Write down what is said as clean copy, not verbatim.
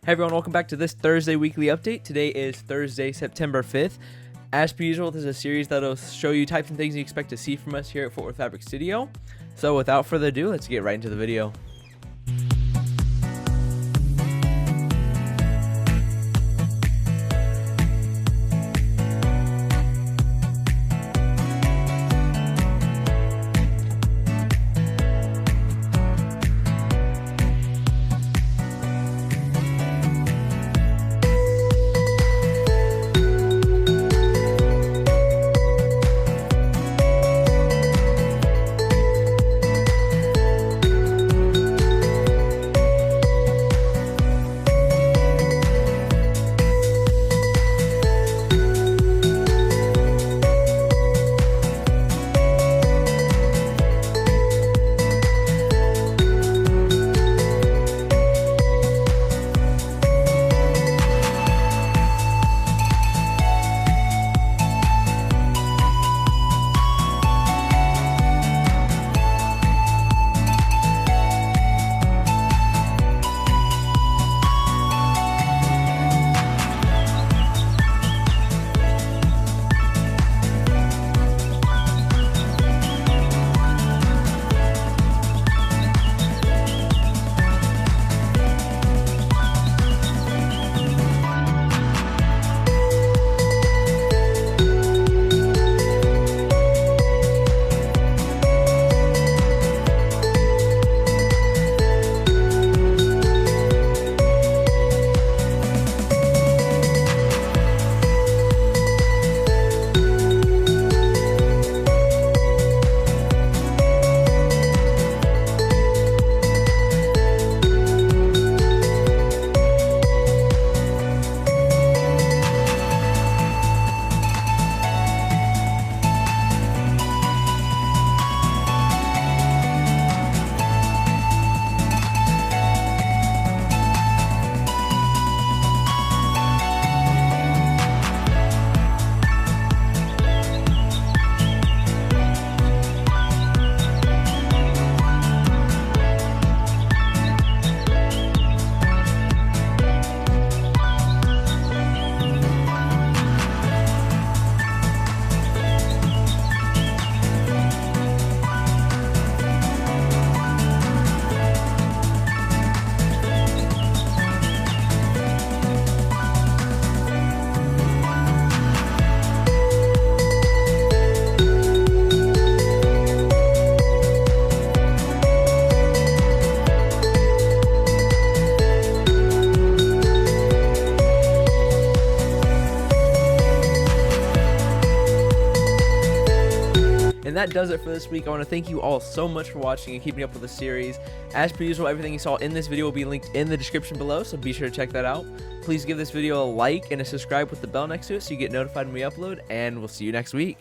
Hey everyone, welcome back to this Thursday weekly update. Today is Thursday, September 5th. As per usual, this is a series that'll show you types and things you expect to see from us here at Fort Worth Fabric Studio. So without further ado, let's get right into the video. And that does it for this week. I want to thank you all so much for watching and keeping up with the series. As per usual, everything you saw in this video will be linked in the description below, so be sure to check that out. Please give this video a like and a subscribe with the bell next to it so you get notified when we upload, and we'll see you next week.